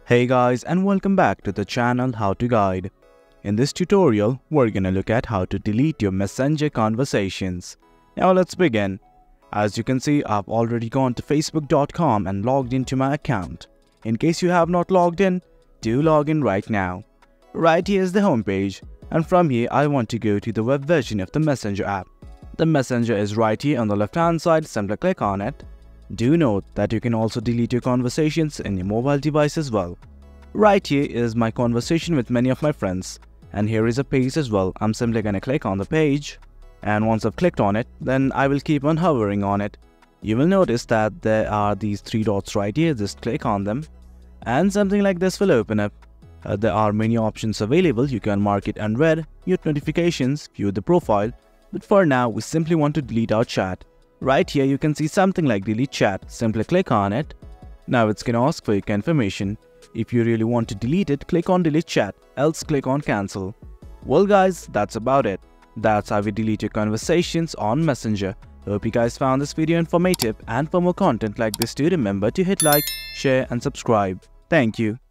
Hey guys, and welcome back to the channel How to Guide. In this tutorial, we're gonna look at how to delete your Messenger conversations. Now let's begin. As you can see, I've already gone to facebook.com and logged into my account. In case you have not logged in, do log in right now. Right here is the homepage, and from here I want to go to the web version of the Messenger app. The Messenger is right here on the left hand side, simply click on it. Do note that you can also delete your conversations in your mobile device as well. Right here is my conversation with many of my friends, and here is a page as well. I'm simply gonna click on the page, and once I've clicked on it, then I will keep on hovering on it. You will notice that there are these three dots right here. Just click on them and something like this will open up. There are many options available. You can mark it unread, mute notifications, view the profile, but for now we simply want to delete our chat. Right here you can see something like delete chat. Simply click on it. Now it's gonna ask for your confirmation. If you really want to delete it, click on delete chat, else click on cancel. Well guys, that's about it. That's how we delete your conversations on Messenger. Hope you guys found this video informative, and for more content like this, do remember to hit like, share and subscribe. Thank you.